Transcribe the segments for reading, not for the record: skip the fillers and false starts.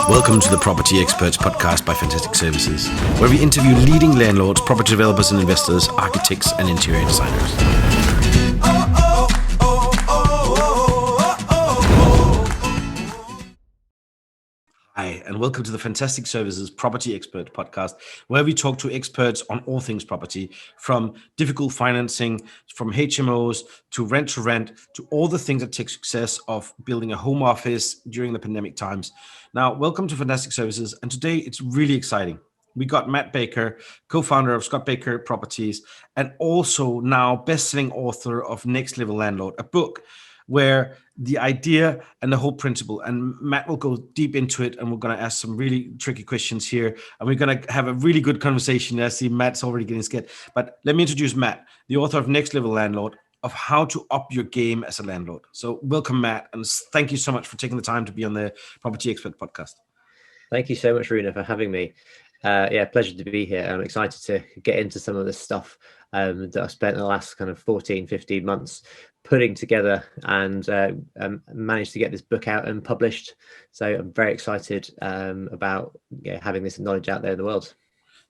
Welcome to the Property Experts podcast by Fantastic Services, where we interview leading landlords, property developers and investors, architects and interior designers. Hi, and welcome to the Fantastic Services Property Expert podcast, where we talk to experts on all things property, from difficult financing, from HMOs to rent, to all the things that take success of building a home office during the pandemic times. Now, welcome to Fantastic Services, and today it's really exciting. We got Matt Baker, co-founder of Scott Baker Properties, and also now best-selling author of Next Level Landlord, a book where the idea and the whole principle, and Matt will go deep into it, and we're going to ask some really tricky questions here, and we're going to have a really good conversation. I see Matt's already getting scared, but let me introduce Matt, the author of Next Level Landlord, of how to up your game as a landlord. So welcome, Matt, and thank you so much for taking the time to be on the Property Expert podcast. Thank you so much, Rune, for having me. Pleasure to be here. I'm excited to get into some of this stuff that I've spent the last kind of 14, 15 months putting together, and managed to get this book out and published. So I'm very excited about having this knowledge out there in the world.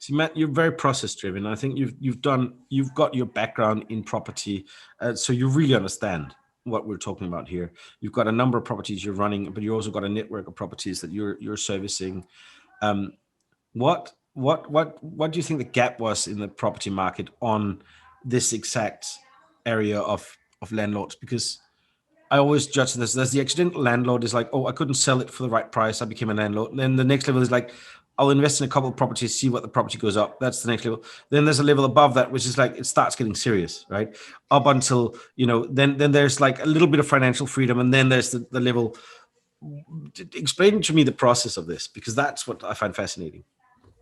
See, Matt, you're very process driven. I think you've got your background in property, so you really understand what we're talking about here. You've got a number of properties you're running, but you also got a network of properties that you're servicing. What do you think the gap was in the property market on this exact area of landlords? Because I always judge this. There's the accidental landlord is like, oh, I couldn't sell it for the right price, I became a landlord. And then the next level is like, I'll invest in a couple of properties, see what the property goes up. That's the next level. Then there's a level above that, which is like, it starts getting serious, right? Up until, then there's like a little bit of financial freedom. And then there's the level. Explain to me the process of this, because that's what I find fascinating.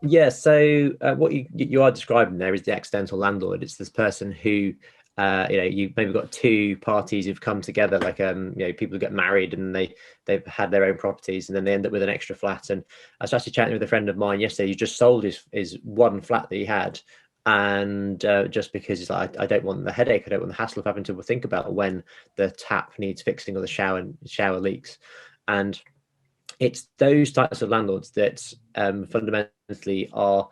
Yeah, so what you are describing there is the accidental landlord. It's this person who, you maybe got two parties who've come together, like people who get married and they've had their own properties, and then they end up with an extra flat. And I was actually chatting with a friend of mine yesterday who just sold his one flat that he had, and just because he's like, I don't want the headache, I don't want the hassle of having to think about when the tap needs fixing or the shower leaks. And it's those types of landlords that fundamentally are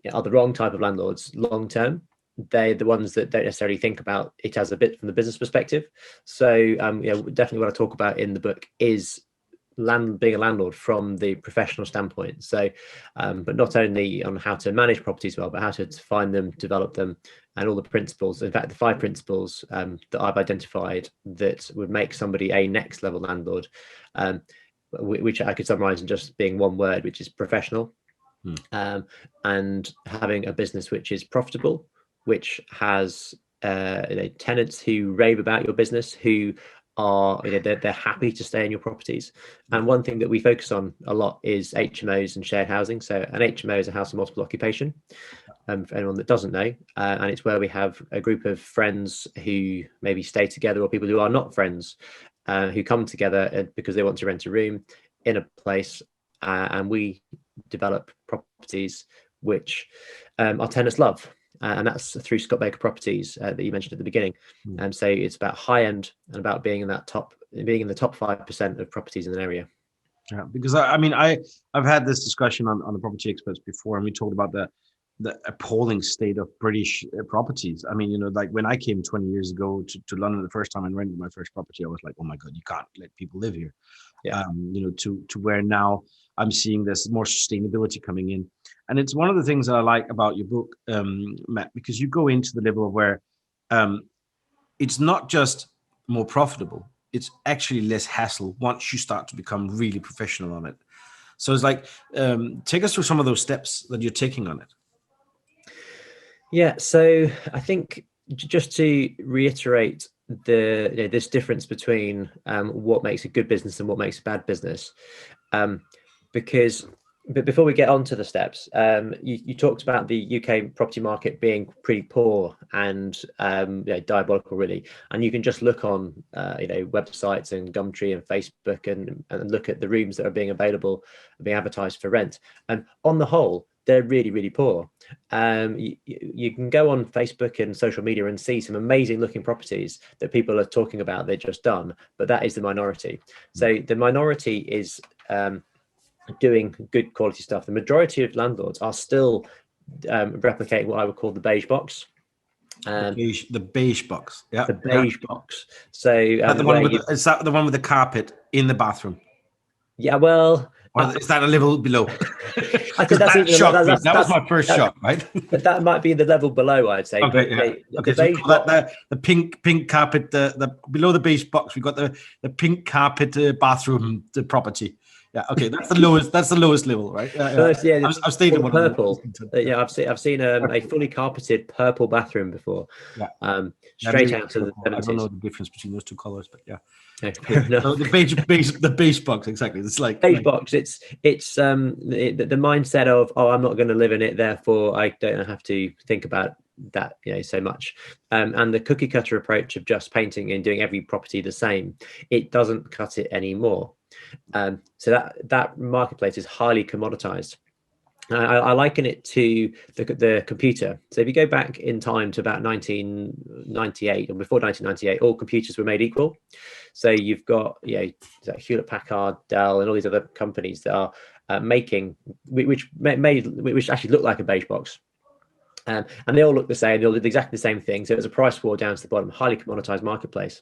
the wrong type of landlords long term. They're the ones that don't necessarily think about it as a bit from the business perspective. So definitely what I talk about in the book is being a landlord from the professional standpoint. So but not only on how to manage properties well, but how to find them, develop them, and all the principles. In fact, the 5 principles that I've identified that would make somebody a next level landlord, which I could summarize in just being one word, which is professional. And having a business which is profitable, which has tenants who rave about your business, who are they're happy to stay in your properties. And one thing that we focus on a lot is HMOs and shared housing. So an HMO is a house of multiple occupation, for anyone that doesn't know, and it's where we have a group of friends who maybe stay together, or people who are not friends who come together because they want to rent a room in a place, and we develop properties which our tenants love. And that's through Scott Baker Properties that you mentioned at the beginning. And so it's about high end and about being in the top 5% of properties in an area. Yeah, because I've had this discussion on the Property Experts before, and we talked about the appalling state of British properties. I mean, like when I came 20 years ago to London the first time and rented my first property, I was like, oh my God, you can't let people live here. Yeah. To where now I'm seeing there's more sustainability coming in. And it's one of the things that I like about your book, Matt, because you go into the level of where it's not just more profitable, it's actually less hassle once you start to become really professional on it. So it's like, take us through some of those steps that you're taking on it. Yeah, so I think just to reiterate this difference between what makes a good business and what makes a bad business, but before we get on to the steps, you talked about the UK property market being pretty poor and diabolical, really. And you can just look on websites and Gumtree and Facebook and look at the rooms that are being advertised for rent. And on the whole, they're really, really poor. You can go on Facebook and social media and see some amazing looking properties that people are talking about they've just done, but that is the minority. So the minority is doing good quality stuff. The majority of landlords are still replicating what I would call the beige box. The beige box. Yeah. The beige box. So is that the one with the carpet in the bathroom? Yeah, well, or is that a level below? I think that shocked me. That was my first shock, right? That might be the level below, I'd say. Okay, but okay. So we call that the pink carpet. The below the beige box, we got the pink carpet bathroom property. Yeah, okay, that's the lowest. That's the lowest level, right? I've stayed in one purple. I've seen a fully carpeted purple bathroom before. Yeah, straight out of the 70s. I don't know the difference between those two colors, but yeah. No. The beige box, exactly. It's like beige box. It's the mindset of, oh, I'm not going to live in it, therefore I don't have to think about that so much, and the cookie cutter approach of just painting and doing every property the same, it doesn't cut it anymore. So that marketplace is highly commoditized. I liken it to the computer. So if you go back in time to about 1998 or before 1998, all computers were made equal. So you've got Hewlett Packard, Dell, and all these other companies that are making which actually look like a beige box. And they all look the same. They all did exactly the same thing. So it was a price war down to the bottom, highly commoditized marketplace.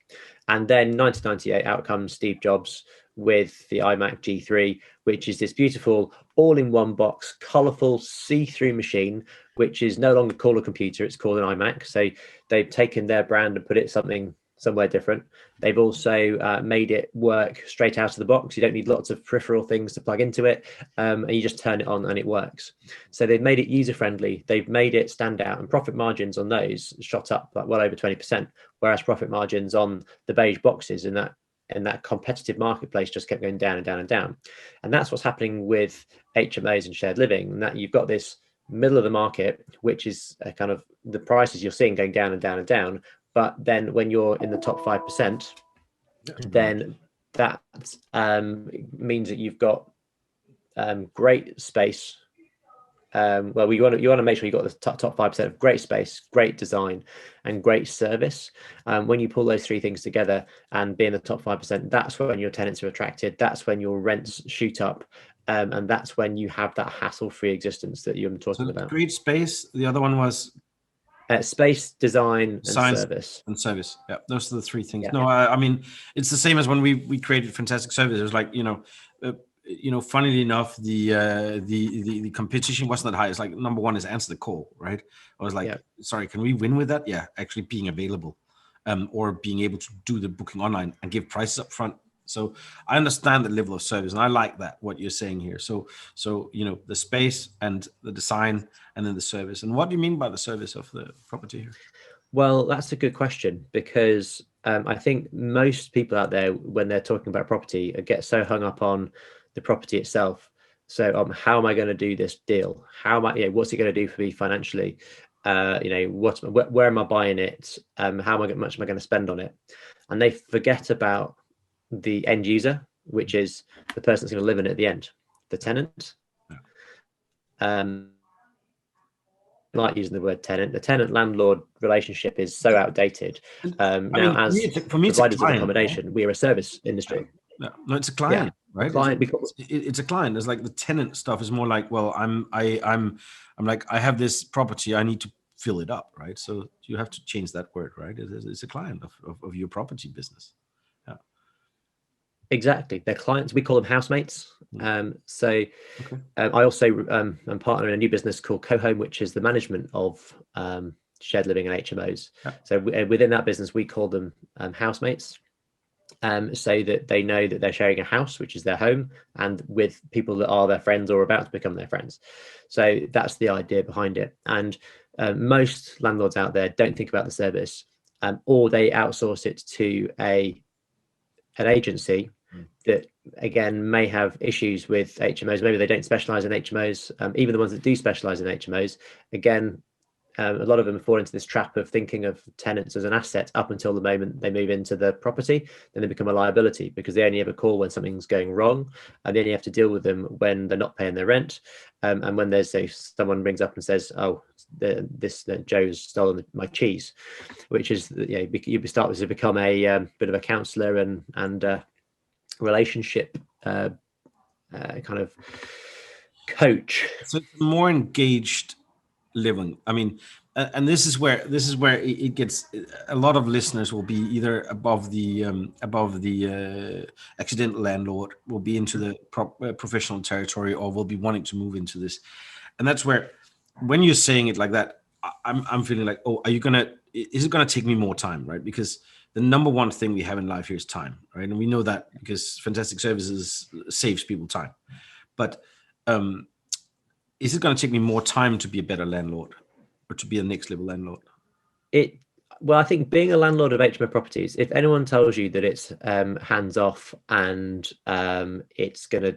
And then 1998, out comes Steve Jobs with the iMac G3, which is this beautiful all-in-one box, colorful see-through machine, which is no longer called a computer, it's called an iMac. So they've taken their brand and put it somewhere different. They've also made it work straight out of the box. You don't need lots of peripheral things to plug into it, and you just turn it on and it works. So they've made it user-friendly. They've made it stand out, and profit margins on those shot up like well over 20%, whereas profit margins on the beige boxes in that competitive marketplace just kept going down and down and down. And that's what's happening with HMOs and shared living, and that you've got this middle of the market, which is kind of the prices you're seeing going down and down and down. But then when you're in the top 5%, then that means that you've got great space. Well, you want to make sure you've got the top 5% of great space, great design, and great service. When you pull those three things together and be in the top 5%, that's when your tenants are attracted. That's when your rents shoot up. And that's when you have that hassle-free existence that you're talking about. Great space. The other one was space, design, and service. And service. Yeah, those are the three things. Yeah. No, I mean, it's the same as when we created Fantastic Services. It was like, funnily enough, the competition wasn't that high. It's like number one is answer the call, right? I was like, sorry, can we win with that? Yeah, actually being available, or being able to do the booking online and give prices up front. So I understand the level of service, and I like that what you're saying here. So the space and the design, and then the service. And what do you mean by the service of the property here? Well, that's a good question, because I think most people out there, when they're talking about property, get so hung up on the property itself. So how am I going to do this deal? How am I? What's it going to do for me financially? Where am I buying it? How much am I going to spend on it? And they forget about the end user, which is the person that's going to live in it at the end, the tenant. Like using the word tenant. The tenant-landlord relationship is so outdated. Now, as providers of accommodation, we're a service industry. No, it's a client, right? It's a client. It's like the tenant stuff is more like, well, I'm like, I have this property, I need to fill it up, right? So you have to change that word, right? It's a client of your property business. Exactly, they're clients. We call them housemates. I also am partner in a new business called Co-Home, which is the management of shared living and HMOs. So within that business, we call them housemates, so that they know that they're sharing a house, which is their home, and with people that are their friends or about to become their friends. So that's the idea behind it. And most landlords out there don't think about the service, or they outsource it to an agency that, again, may have issues with HMOs. Maybe they don't specialize in HMOs. Even the ones that do specialize in HMOs, again, a lot of them fall into this trap of thinking of tenants as an asset up until the moment they move into the property. Then they become a liability, because they only ever call when something's going wrong, and they only have to deal with them when they're not paying their rent. And when there's someone brings up and says, oh, Joe's stolen my cheese, which is, you start to become a bit of a counsellor and relationship kind of coach. So it's more engaged living. I mean, and this is where it gets. A lot of listeners will be either above the accidental landlord, will be into the professional territory, or will be wanting to move into this. And that's where, when you're saying it like that, I'm feeling like, oh, is it gonna take me more time, right? Because the number one thing we have in life here is time, right? And we know that because fantastic services saves people time. But is it going to take me more time to be a better landlord, or to be a next level landlord? Well, I think being a landlord of HMO properties, if anyone tells you that it's hands off and it's going to,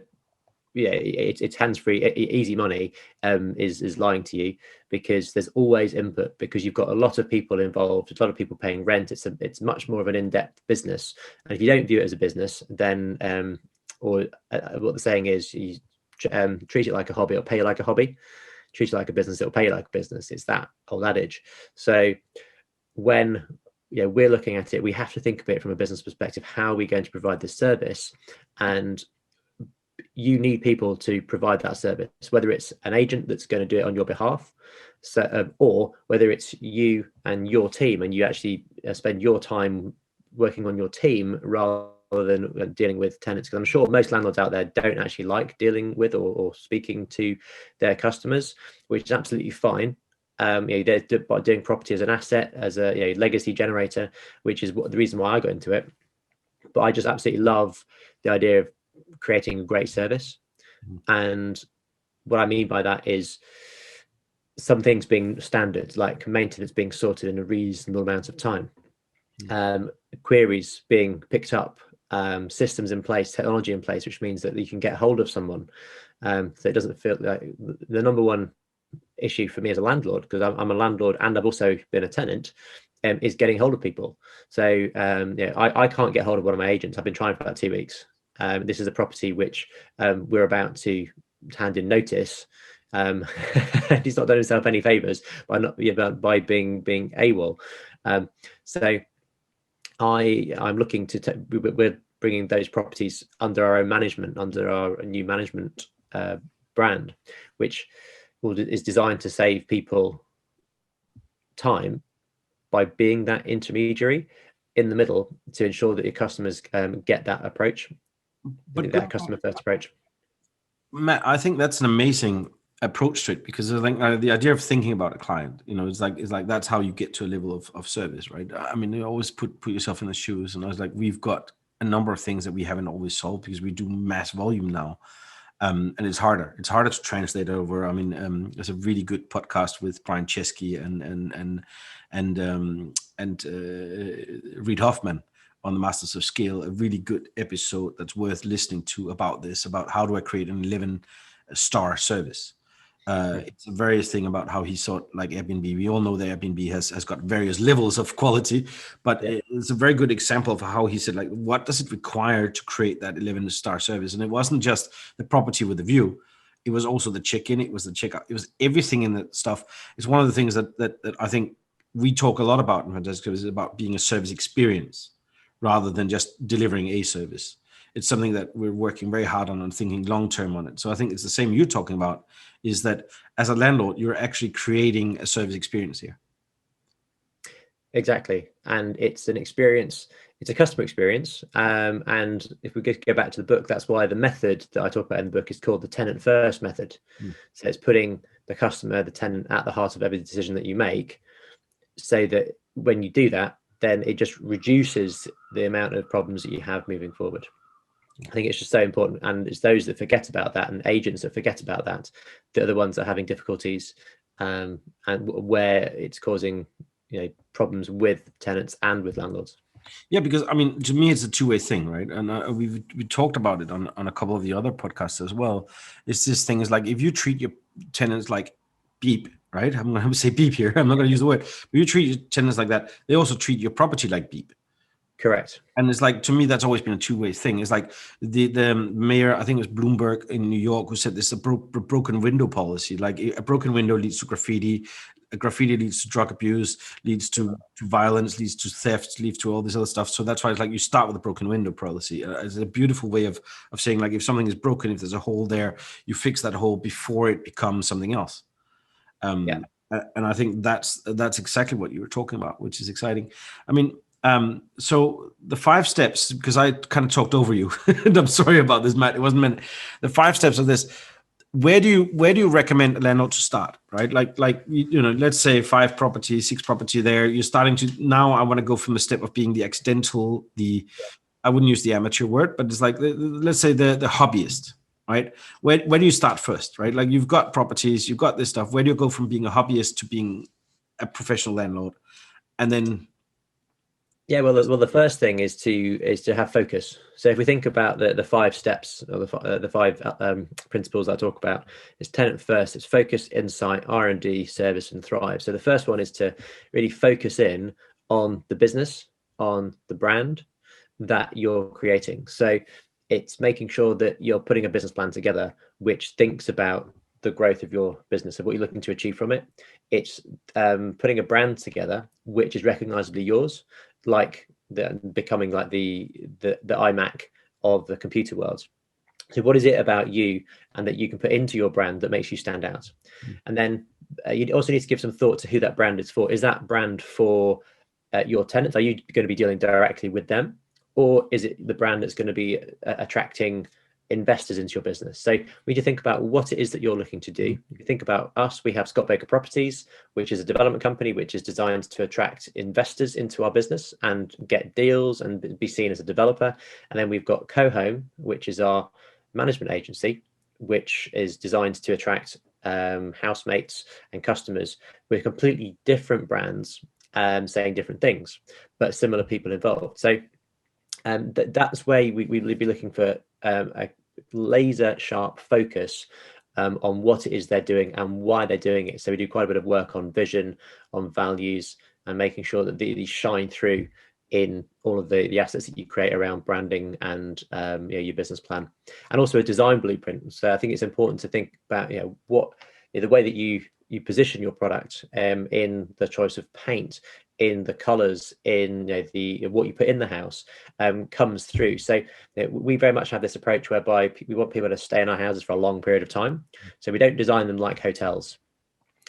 it's hands free, easy money, is lying to you, because there's always input, because you've got a lot of people involved, a lot of people paying rent. It's much more of an in-depth business, and if you don't view it as a business, then what the saying is, you treat it like a hobby, or pay you like a hobby. Treat it like a business, it'll pay you like a business. It's that old adage. So when we're looking at it, we have to think of it from a business perspective. How are we going to provide this service? And you need people to provide that service, whether it's an agent that's going to do it on your behalf, or whether it's you and your team, and you actually spend your time working on your team rather than dealing with tenants. Because I'm sure most landlords out there don't actually like dealing with or speaking to their customers, which is absolutely fine. They're doing property as an asset, as a legacy generator, which is the reason why I got into it. But I just absolutely love the idea of creating a great service. And what I mean by that is some things being standard, like maintenance being sorted in a reasonable amount of time, queries being picked up, systems in place, technology in place, which means that you can get hold of someone. So it doesn't feel like the number one issue for me as a landlord, because I'm a landlord and I've also been a tenant, is getting hold of people. So I can't get hold of one of my agents. I've been trying for about 2 weeks. This is a property which we're about to hand in notice. He's not done himself any favors by being AWOL. So I'm looking to we're bringing those properties under our own management, under our new management brand, which is designed to save people time by being that intermediary in the middle to ensure that your customers get that approach, but that customer first approach. Matt, I think that's an amazing approach to it, because I think the idea of thinking about a client, it's like that's how you get to a level of service, right? I mean, you always put yourself in the shoes, and I was like, we've got a number of things that we haven't always solved because we do mass volume now. And it's harder to translate over. I mean, there's a really good podcast with Brian Chesky and Reid Hoffman on the Masters of Scale, a really good episode that's worth listening to about how do I create an 11-star service. It's a various thing about how he thought, like Airbnb. We all know that Airbnb has got various levels of quality, but it's a very good example of how he said, like, what does it require to create that 11-star service? And it wasn't just the property with the view. It was also the check-in. It was the checkout. It was everything in that stuff. It's one of the things that I think we talk a lot about in Fantastic Services, about being a service experience rather than just delivering a service. It's something that we're working very hard on and thinking long-term on it. So I think it's the same you're talking about, is that as a landlord, you're actually creating a service experience here. Exactly. And it's an experience, it's a customer experience. And if we go back to the book, that's why the method that I talk about in the book is called the tenant first method. So it's putting the customer, the tenant, at the heart of every decision that you make, so that when you do that, then it just reduces the amount of problems that you have moving forward. I think it's just so important, and it's those that forget about that, and agents that forget about that are the ones that are having difficulties, and where it's causing problems with tenants and with landlords. Yeah, because I mean, to me, it's a two-way thing, right? And we talked about it on a couple of the other podcasts as well. It's this thing is like, if you treat your tenants like beep, right? I'm going to say beep here. I'm not going to use the word. But you treat your tenants like that, they also treat your property like beep. Correct. And it's like, to me, that's always been a two-way thing. It's like the mayor, I think it was Bloomberg in New York, who said this is a broken window policy. Like, a broken window leads to graffiti. graffiti leads to drug abuse, leads to violence, leads to theft, leads to all this other stuff. So that's why it's like you start with a broken window policy. It's a beautiful way of saying, like, if something is broken, if there's a hole there, you fix that hole before it becomes something else. And I think that's exactly what you were talking about, which is exciting. I mean, so the 5 steps, because I kind of talked over you, and I'm sorry about this, Matt. It wasn't meant. The 5 steps of this. Where do you recommend a landlord to start? Right, like let's say 5 property, 6 property there. You're starting to now. I want to go from the step of being the accidental, I wouldn't use the amateur word, but it's like let's say the hobbyist. Right, where do you start first? Right, like you've got properties, you've got this stuff. Where do you go from being a hobbyist to being a professional landlord, and then? Yeah, well, the first thing is to have focus. So if we think about the 5 steps, or the 5 principles I talk about, it's tenant first, it's focus, insight, R&D, service, and thrive. So the first one is to really focus in on the business, on the brand that you're creating. So it's making sure that you're putting a business plan together which thinks about the growth of your business and what you're looking to achieve from it. It's putting a brand together which is recognizably yours, like becoming like the iMac of the computer world. So what is it about you and that you can put into your brand that makes you stand out? And then you also need to give some thought to who that brand is for. Is that brand for your tenants? Are you going to be dealing directly with them? Or is it the brand that's going to be attracting investors into your business? So we need to think about what it is that you're looking to do. If you think about us, we have Scott Baker Properties, which is a development company which is designed to attract investors into our business and get deals and be seen as a developer. And then we've got Co-Home, which is our management agency, which is designed to attract housemates and customers with completely different brands, saying different things, but similar people involved. So that's where we'd be looking for a laser sharp focus on what it is they're doing and why they're doing it. So we do quite a bit of work on vision, on values, and making sure that these shine through in all of the assets that you create around branding and your business plan, and also a design blueprint. So I think it's important to think about what the way that you position your product in the choice of paint, in the colors, in what you put in the house comes through. So we very much have this approach whereby we want people to stay in our houses for a long period of time. So we don't design them like hotels.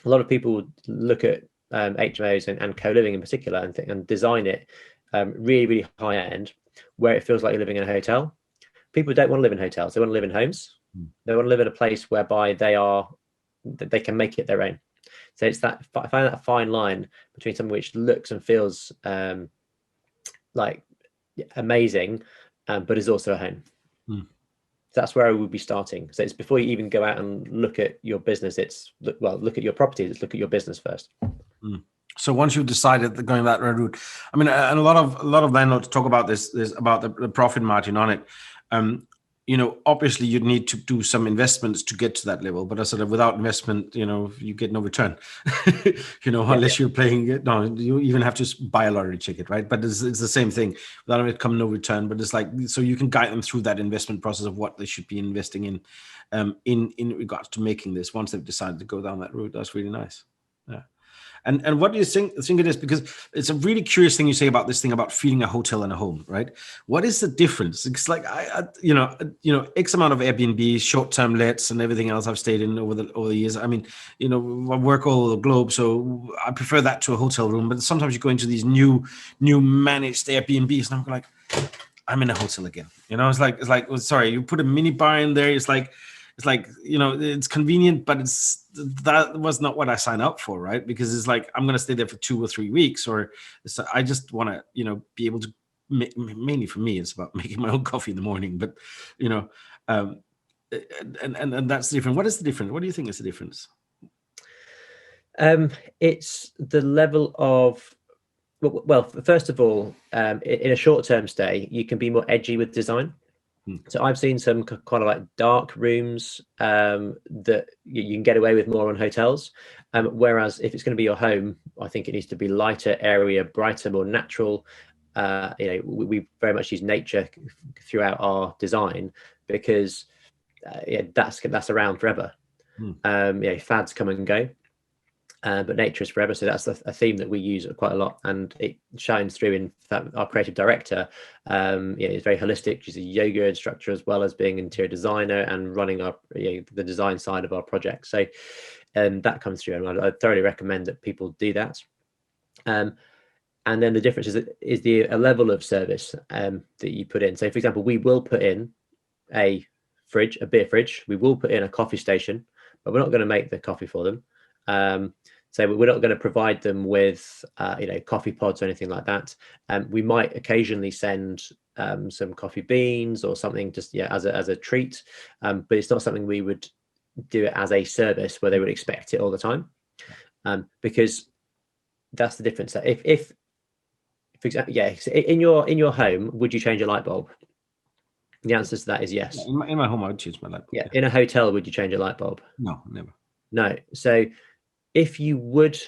A lot of people look at HMOs and co-living in particular and design it really, really high end, where it feels like you're living in a hotel. People don't want to live in hotels. They want to live in homes. They want to live in a place whereby they can make it their own. So it's I find that fine line between something which looks and feels like amazing, but is also a home. That's where I would be starting. So it's before you even go out and look at your business. Look at your properties. Let's look at your business first. So once you've decided that going that route, I mean, and a lot of landlords talk about this about the profit margin on it. Obviously you'd need to do some investments to get to that level, but I sort of without investment, you get no return, unless you're playing it. No, you even have to buy a lottery ticket, right? But it's the same thing. Without it come no return, but it's like, so you can guide them through that investment process of what they should be investing in regards to making this once they've decided to go down that route. That's really nice. Yeah. And what do you think it is? Because it's a really curious thing you say about this thing about feeling a hotel and a home, right? What is the difference? It's like X amount of Airbnb, short-term lets, and everything else I've stayed in over the years. I mean, I work all over the globe, so I prefer that to a hotel room. But sometimes you go into these new managed Airbnbs, and I'm like, I'm in a hotel again. It's like sorry, you put a mini bar in there. It's like it's convenient, but that was not what I signed up for, right? Because it's like I'm going to stay there for 2 or 3 weeks, or I just want to be able to. Mainly for me, it's about making my own coffee in the morning. But and that's different. What is the difference? What do you think is the difference? It's the level of. Well, first of all, in a short-term stay, you can be more edgy with design. So I've seen some kind of like dark rooms that you can get away with more on hotels. Whereas if it's going to be your home, I think it needs to be lighter, airier, brighter, more natural. We very much use nature throughout our design because that's around forever. Fads come and go. but nature is forever. So that's a theme that we use quite a lot, and it shines through in that our creative director is very holistic. She's a yoga instructor as well as being interior designer and running our the design side of our project. So that comes through, and I thoroughly recommend that people do that. And then the difference is a level of service that you put in. So, for example, we will put in a fridge, a beer fridge. We will put in a coffee station, but we're not going to make the coffee for them. So we're not going to provide them with coffee pods or anything like that. We might occasionally send some coffee beans or something just as a treat, but it's not something we would do it as a service where they would expect it all the time, because that's the difference. If for example, in your home, would you change a light bulb? The answer to that is yes. In my home, I would change my light bulb. Yeah. In a hotel, would you change a light bulb? No, never. No. So if you would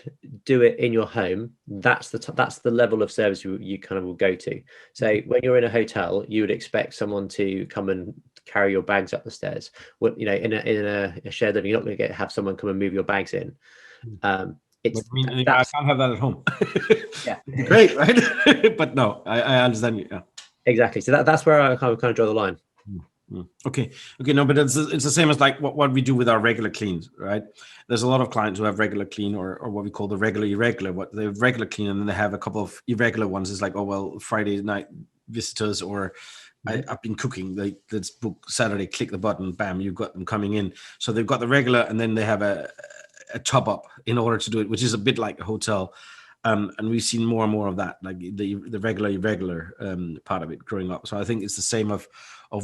do it in your home, that's the level of service you kind of will go to. So when you're in a hotel, you would expect someone to come and carry your bags up the stairs. In a shared living, you're not going to have someone come and move your bags in. I can't have that at home. Yeah, great, right? But no, I understand you. Yeah, exactly. So that's where I kind of draw the line. Okay. No, but it's the same as like what we do with our regular cleans, right? There's a lot of clients who have regular clean or what we call the regular irregular. What they have regular clean, and then they have a couple of irregular ones. It's like, oh well, Friday night visitors, or I've been cooking. Let's book Saturday. Click the button, bam, you've got them coming in. So they've got the regular, and then they have a top up in order to do it, which is a bit like a hotel. And we've seen more and more of that, like the regular irregular part of it growing up. So I think it's the same of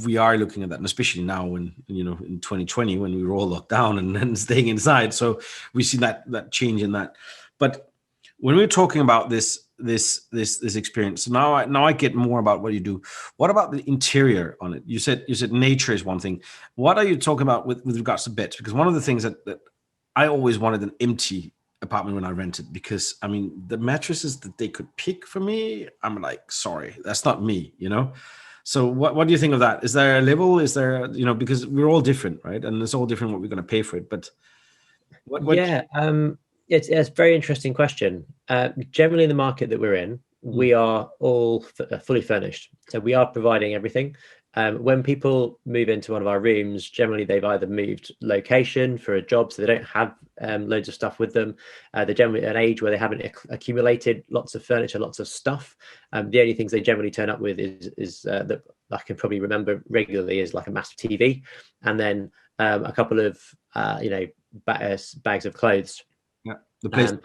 we are looking at that, and especially now when in 2020 when we were all locked down and staying inside. So we've seen that change in that. But when we're talking about this experience, now I get more about what you do. What about the interior on it? You said nature is one thing. What are you talking about with regards to beds? Because one of the things that I always wanted an empty apartment when I rented, because I mean the mattresses that they could pick for me, I'm like, sorry, that's not me, So what do you think of that? Is there a level? Is there, because we're all different, right? And it's all different what we're going to pay for it. But what it's a very interesting question. Generally in the market that we're in, we are all fully furnished. So we are providing everything. When people move into one of our rooms, generally they've either moved location for a job, so they don't have loads of stuff with them. They're generally at an age where they haven't accumulated lots of furniture, lots of stuff. The only things they generally turn up with is that I can probably remember regularly is like a massive TV, and then a couple of bags of clothes. Yeah, the PlayStation.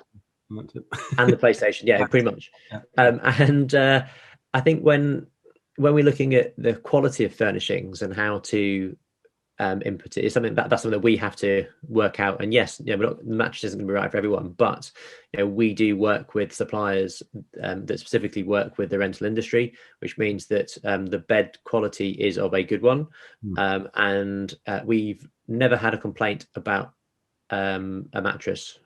And the PlayStation, pretty much. Yeah. I think when we're looking at the quality of furnishings and how to input it, is something that's something that we have to work out. And yes, the mattress isn't going to be right for everyone, but we do work with suppliers that specifically work with the rental industry, which means that the bed quality is of a good one. And we've never had a complaint about a mattress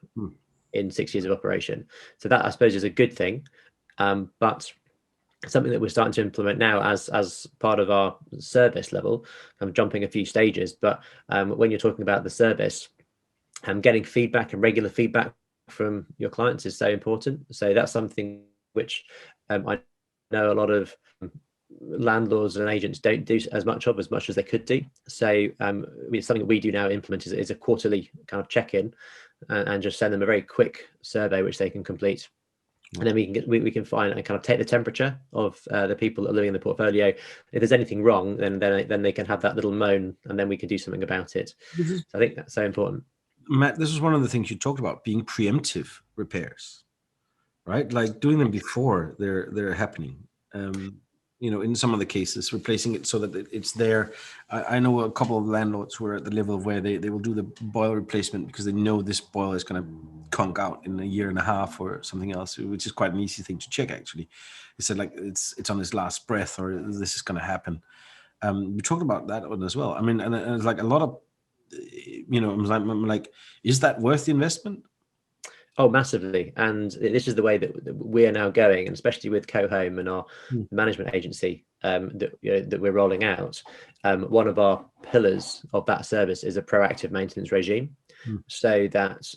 in 6 years of operation. So that, I suppose, is a good thing. But something that we're starting to implement now as part of our service level. I'm jumping a few stages, but when you're talking about the service, getting feedback and regular feedback from your clients is so important. So that's something which I know a lot of landlords and agents don't do as much as they could do. So it's something that we do now implement is a quarterly kind of check-in, and just send them a very quick survey which they can complete. And then we can find and kind of take the temperature of the people that are living in the portfolio. If there's anything wrong, then they can have that little moan, and then we can do something about it. So I think that's so important. Matt, this is one of the things you talked about, being preemptive repairs, right? Like doing them before they're happening. In some of the cases, replacing it so that it's there. I know a couple of landlords who are at the level of where they will do the boiler replacement because they know this boiler is going to conk out in a year and a half or something else, which is quite an easy thing to check, actually. They said, like, it's on its last breath, or this is going to happen. We talked about that one as well. I mean, and it's like a lot of, I'm like, is that worth the investment? Oh, massively. And this is the way that we are now going, and especially with Co-Home and our management agency. that we're rolling out, one of our pillars of that service is a proactive maintenance regime. So that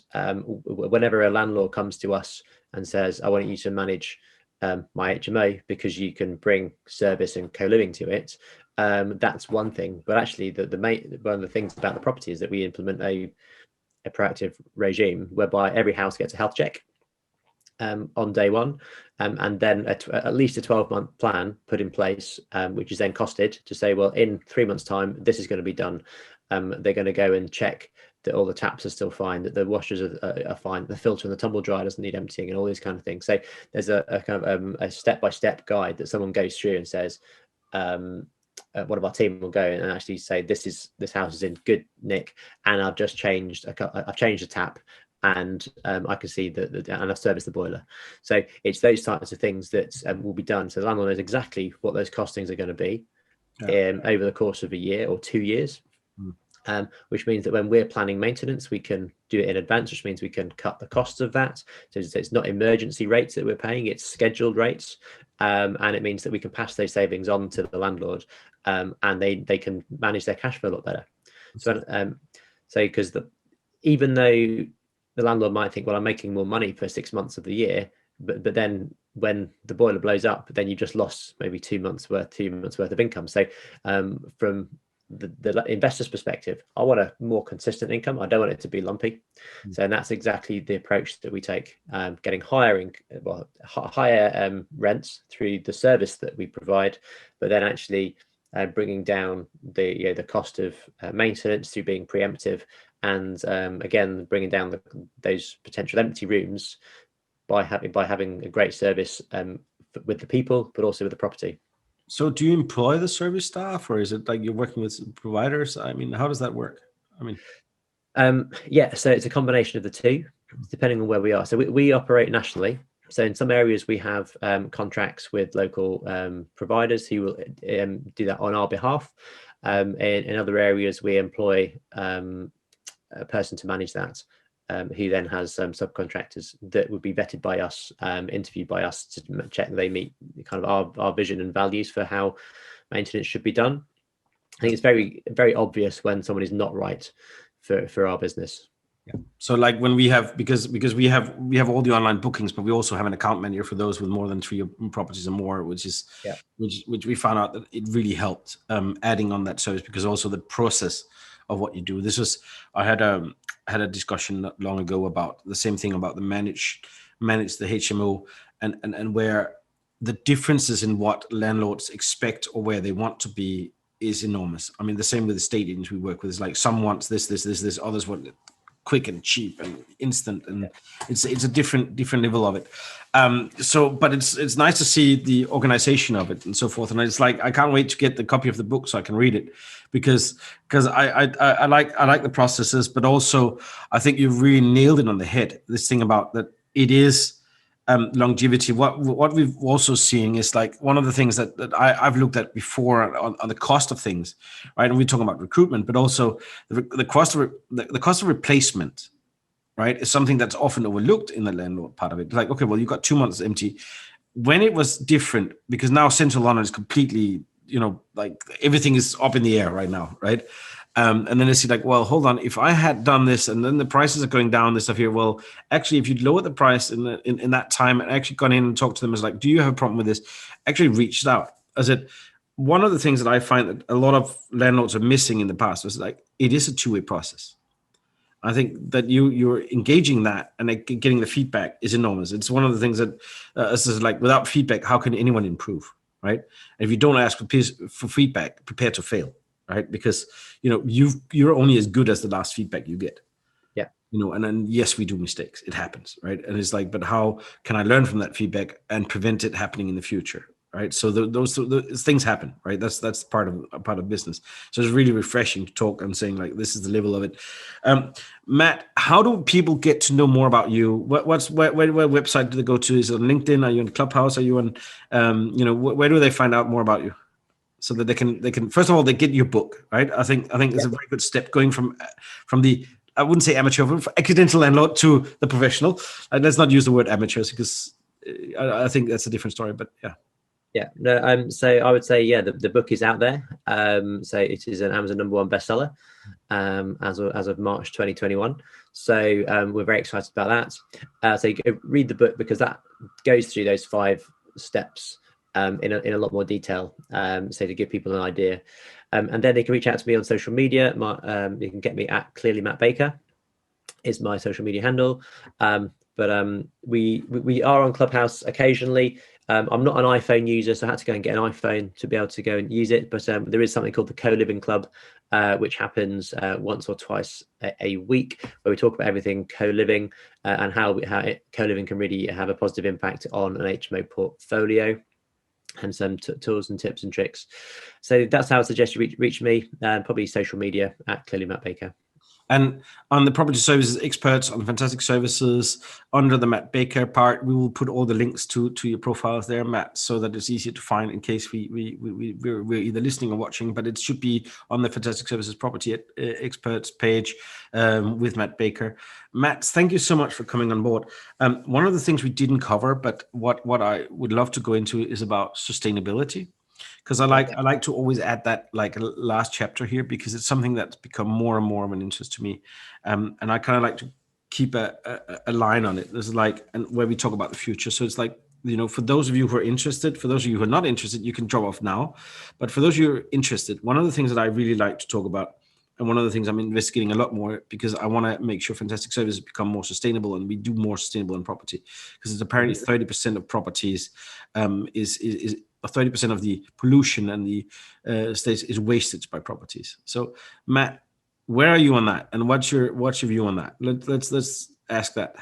whenever a landlord comes to us and says, I want you to manage my HMO because you can bring service and co-living to it, that's one thing. But actually, one of the things about the property is that we implement a proactive regime whereby every house gets a health check on day one, and then at least a 12-month plan put in place, which is then costed to say, well, in 3 months' time, this is going to be done. They're going to go and check that all the taps are still fine, that the washers are fine, the filter and the tumble dryer doesn't need emptying, and all these kind of things. So there's a kind of a step-by-step guide that someone goes through and says, one of our team will go and actually say, this house is in good nick, and I've just changed the tap, and I can see and I've serviced the boiler. So it's those types of things that will be done. So the landlord knows exactly what those costings are going to be over the course of a year or 2 years. Which means that when we're planning maintenance, we can do it in advance, which means we can cut the costs of that. So it's not emergency rates that we're paying, it's scheduled rates. And it means that we can pass those savings on to the landlord, and they can manage their cash flow a lot better. So because even though the landlord might think, well, I'm making more money for 6 months of the year, but then when the boiler blows up, then you just lost maybe 2 months worth of income. So from the investor's perspective, I want a more consistent income. I don't want it to be lumpy. So, and that's exactly the approach that we take, getting higher rents through the service that we provide, but then actually bringing down the cost of maintenance through being preemptive, and again bringing down those potential empty rooms by having a great service with the people, but also with the property. So do you employ the service staff, or is it like you're working with providers? I mean, how does that work? I mean, so it's a combination of the two, depending on where we are. So we operate nationally. So in some areas we have contracts with local providers who will do that on our behalf. In other areas we employ a person to manage that, who then has subcontractors that would be vetted by us, interviewed by us to check that they meet kind of our vision and values for how maintenance should be done. I think it's very, very obvious when someone is not right for our business. Yeah. So like when we have, because we have all the online bookings, but we also have an account manager for those with more than 3 properties or more, which we found out that it really helped adding on that service, because also the process of what you do. I had a discussion not long ago about the same thing, about the manage the HMO, and where the differences in what landlords expect or where they want to be is enormous. I mean, the same with the estate agents we work with. It's like some wants this, others want it quick and cheap and instant, and it's a different level of it. But it's nice to see the organization of it and so forth. And it's like, I can't wait to get the copy of the book so I can read it, because I like the processes, but also I think you've really nailed it on the head. This thing about that it is longevity. What we've also seeing is like one of the things that I've looked at before on the cost of things, right? And we're talking about recruitment, but also the cost of replacement, right, is something that's often overlooked in the landlord part of it. Like, okay, well, you got 2 months empty. When it was different, because now Central London is completely, like everything is up in the air right now, right? And then they see like, well, hold on, if I had done this and then the prices are going down, this stuff here, well, actually, if you'd lower the price in that time and actually gone in and talked to them, as like, do you have a problem with this? Actually reached out. As it, one of the things that I find that a lot of landlords are missing in the past was like, it is a two-way process. I think that you're engaging that and like getting the feedback is enormous. It's one of the things that like, without feedback, how can anyone improve, right? And if you don't ask for feedback, prepare to fail. Right, because you're only as good as the last feedback you get. Yeah, and then yes, we do mistakes. It happens, right? And it's like, but how can I learn from that feedback and prevent it happening in the future, right? So those things happen, right? That's part of business. So it's really refreshing to talk and saying like, this is the level of it. Matt, how do people get to know more about you? Where website do they go to? Is it on LinkedIn? Are you on Clubhouse? Are you on where do they find out more about you? So that they can first of all, they get your book, right? I think it's a very good step going from the, I wouldn't say amateur, but accidental landlord to the professional. Let's not use the word amateurs, because I think that's a different story. But yeah. Yeah, no, so I would say, yeah, the book is out there. So it is an Amazon #1 bestseller, as of March 2021. So we're very excited about that. So you go read the book, because that goes through those 5 steps in a lot more detail. So to give people an idea, and then they can reach out to me on social media. You can get me at Clearly Matt Baker is my social media handle. But we are on Clubhouse occasionally. I'm not an iPhone user, so I had to go and get an iPhone to be able to go and use it. But there is something called the Co-Living Club, which happens once or twice a week, where we talk about everything co-living, and how co-living can really have a positive impact on an HMO portfolio, and some tools and tips and tricks. So that's how I suggest you reach me, probably social media at Clearly Matt Baker. And on the property services experts on fantastic services, under the Matt Baker part, we will put all the links to your profiles there, Matt, so that it's easier to find in case we're either listening or watching. But it should be on the fantastic services property experts page with Matt Baker. Matt, thank you so much for coming on board. One of the things we didn't cover, but what I would love to go into, is about sustainability. Because I like to always add that, like, last chapter here, because it's something that's become more and more of an interest to me, and I kind of like to keep a line on it. There's like, and where we talk about the future. So it's like, for those of you who are interested, for those of you who are not interested, you can drop off now. But for those of you who are interested, one of the things that I really like to talk about, and one of the things I'm investigating a lot more, because I want to make sure fantastic services become more sustainable, and we do more sustainable in property, because it's apparently 30% of properties is 30% of the pollution and the states is wasted by properties. So, Matt, where are you on that, and what's your view on that? Let's ask that.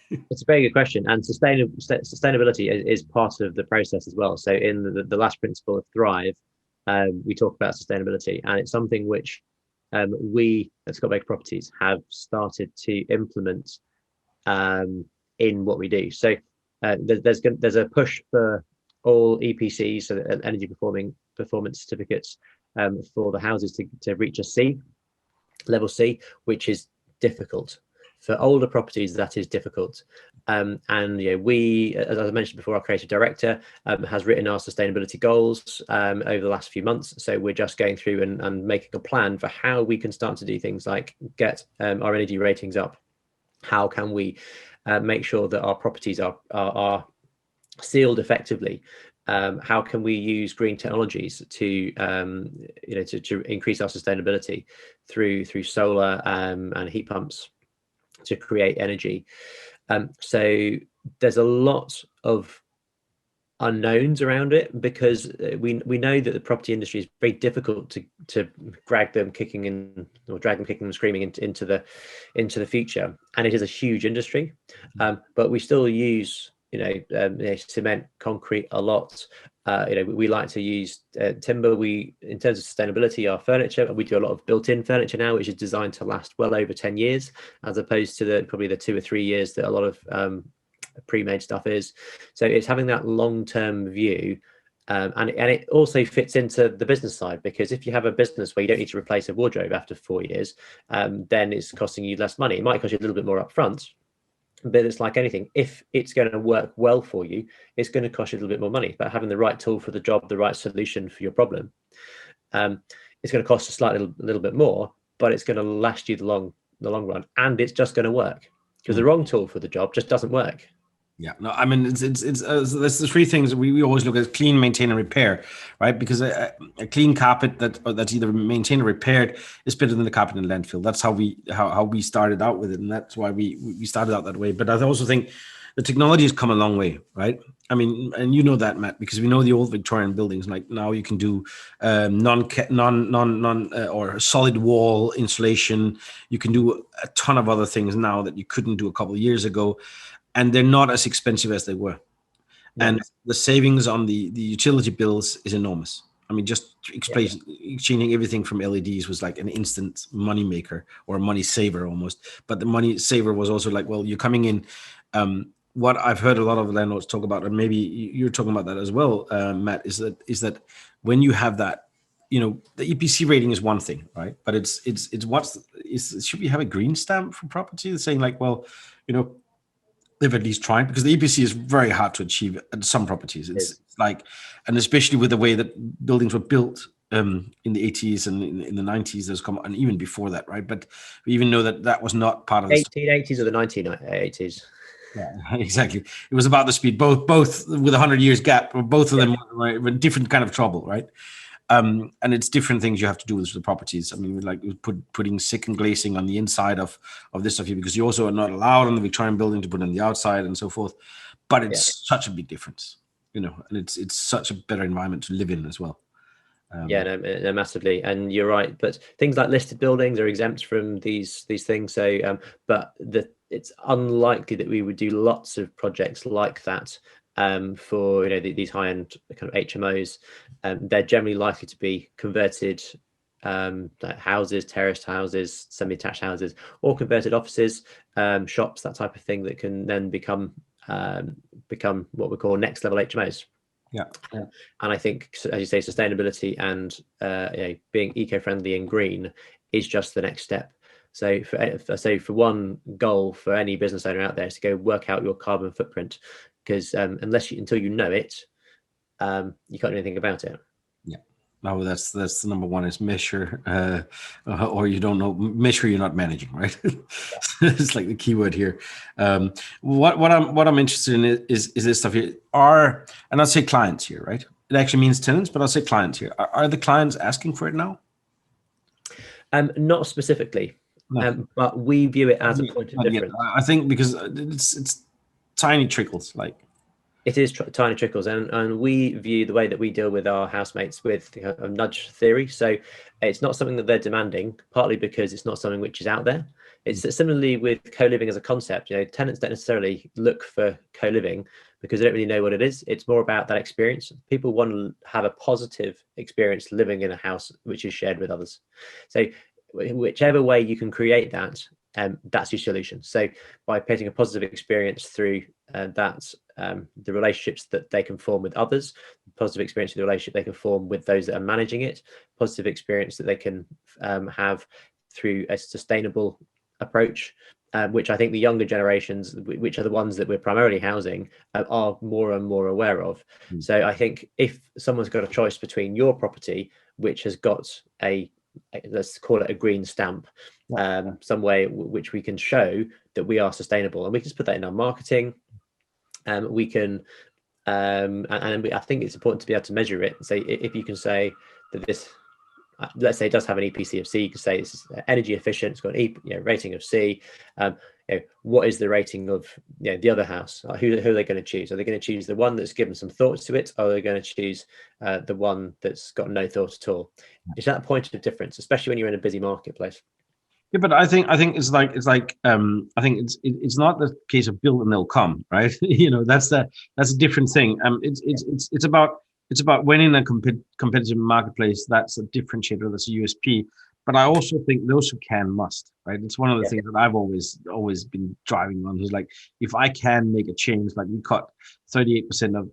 It's a very good question, and sustainability is part of the process as well. So in the last principle of Thrive, we talk about sustainability, and it's something which we at Scott Baker Properties have started to implement in what we do. So there's a push for all EPCs, so energy performance certificates, for the houses to reach a C, level C, which is difficult. For older properties, that is difficult. And we, as I mentioned before, our creative director has written our sustainability goals over the last few months. So we're just going through and making a plan for how we can start to do things like get our energy ratings up. How can we make sure that our properties are sealed effectively? How can we use green technologies to increase our sustainability through solar and heat pumps to create energy? So there's a lot of unknowns around it, because we know that the property industry is very difficult to drag them kicking and screaming into the future, and it is a huge industry. But we still use cement, concrete a lot. We like to use timber. In terms of sustainability, our furniture, we do a lot of built-in furniture now, which is designed to last well over 10 years, as opposed to probably the 2 or 3 years that a lot of pre-made stuff is. So it's having that long-term view, and it also fits into the business side, because if you have a business where you don't need to replace a wardrobe after 4 years, then it's costing you less money. It might cost you a little bit more upfront, but it's like anything. If it's going to work well for you, it's going to cost you a little bit more money. But having the right tool for the job, the right solution for your problem, it's going to cost a little bit more, but it's going to last you the long run, and it's just going to work, because the wrong tool for the job just doesn't work. Yeah, no, I mean, there's the 3 things we always look at: clean, maintain, and repair, right? Because a clean carpet that's either maintained or repaired is better than the carpet in the landfill. That's how we started out with it, and that's why we started out that way. But I also think the technology has come a long way, right? I mean, and you know that, Matt, because we know the old Victorian buildings. Like now, you can do non or solid wall insulation. You can do a ton of other things now that you couldn't do a couple of years ago. And they're not as expensive as they were. No. And the savings on the utility bills is enormous. I mean, just exchanging everything from LEDs was like an instant money maker or a money saver almost. But the money saver was also like, well, you're coming in. What I've heard a lot of landlords talk about, and maybe you're talking about that as well, Matt, is that when you have that, the EPC rating is one thing, right? But it's should we have a green stamp for property saying like, well, they've at least tried, because the EPC is very hard to achieve at some properties. It's like, and especially with the way that buildings were built in the 80s and in the 90s, and even before that, right? But we even know that was not part of the 1880s or the 1980s. Yeah, exactly. It was about the speed, both with 100 years gap, both of them were different kind of trouble, right? And it's different things you have to do with the properties. I mean, like putting second glazing on the inside of this stuff here, because you also are not allowed on the Victorian building to put on the outside and so forth. But it's such a big difference, and it's such a better environment to live in as well. No, massively, and you're right. But things like listed buildings are exempt from these things. So, but it's unlikely that we would do lots of projects like that for these high-end kind of HMOs. They're generally likely to be converted like houses, terraced houses, semi-detached houses, or converted offices, shops, that type of thing that can then become what we call next level HMOs. Yeah. And I think, as you say, sustainability and being eco-friendly and green is just the next step. So for one goal for any business owner out there is to go work out your carbon footprint, because until you know it, you can't do anything about it. Yeah. No, that's the number one, is measure, or you don't know, measure, you're not managing, right? It's like the key word here. What I'm interested in is this stuff here. And I'll say clients here, right? It actually means tenants, but I'll say clients here. Are the clients asking for it now? Not specifically, but we view it as a point of difference. I think because it's tiny trickles, like. It is tiny trickles, and we view the way that we deal with our housemates with a nudge theory. So it's not something that they're demanding, partly because it's not something which is out there. It's similarly with co-living as a concept. Tenants don't necessarily look for co-living because they don't really know what it is. It's more about that experience. People want to have a positive experience living in a house which is shared with others. So whichever way you can create that, that's your solution. So by creating a positive experience through the relationships that they can form with others, positive experience of the relationship they can form with those that are managing it, positive experience that they can have through a sustainable approach, which I think the younger generations, which are the ones that we're primarily housing, are more and more aware of. So I think if someone's got a choice between your property, which has got let's call it a green stamp, some way which we can show that we are sustainable, and we can just put that in our marketing. We can, and I think it's important to be able to measure it. So if you can say that this, let's say it does have an EPC of C, you can say it's energy efficient, it's got an rating of C. What is the rating of the other house? Who are they going to choose? Are they going to choose the one that's given some thoughts to it, or are they going to choose the one that's got no thought at all? It's that point of difference, especially when you're in a busy marketplace. Yeah, but I think it's like I think it's not the case of build and they'll come, right? That's a different thing. It's about winning a competitive marketplace. That's a differentiator. That's a USP. But I also think those who can must, right? It's one of the things that I've always been driving on. Is like, if I can make a change, like we cut 38%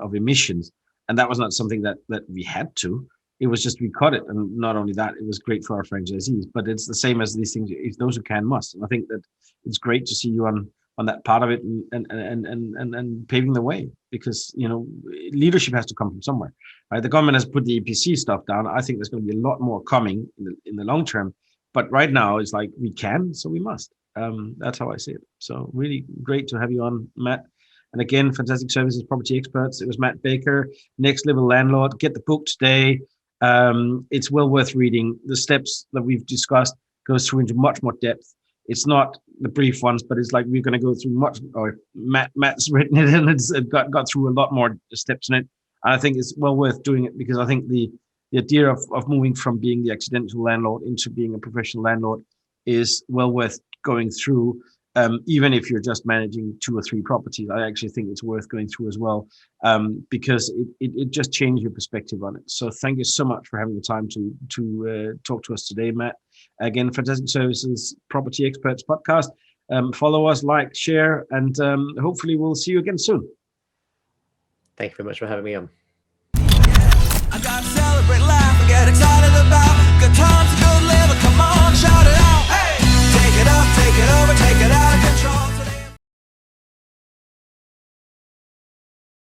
of emissions, and that was not something that we had to. It was just we cut it, and not only that, it was great for our franchisees. But it's the same as these things. If those who can must, and I think that it's great to see you on that part of it and paving the way, because leadership has to come from somewhere, right? The government has put the EPC stuff down. I think there's going to be a lot more coming in the long term, but right now it's like we can, so we must. That's how I see it. So really great to have you on, Matt. And again, fantastic services, property experts. It was Matt Baker, Next Level Landlord. Get the book today. It's well worth reading. The steps that we've discussed goes through into much more depth. It's not the brief ones, but it's like we're going to go through much. Or Matt's written it, and it's got through a lot more steps in it. And I think it's well worth doing it, because I think the idea of moving from being the accidental landlord into being a professional landlord is well worth going through. Even if you're just managing 2 or 3 properties, I actually think it's worth going through as well, because it just changes your perspective on it. So thank you so much for having the time to talk to us today, Matt. Again, Fantastic Services Property Experts Podcast. Follow us, like, share, and hopefully we'll see you again soon. Thank you very much for having me on. I gotta celebrate life and get excited.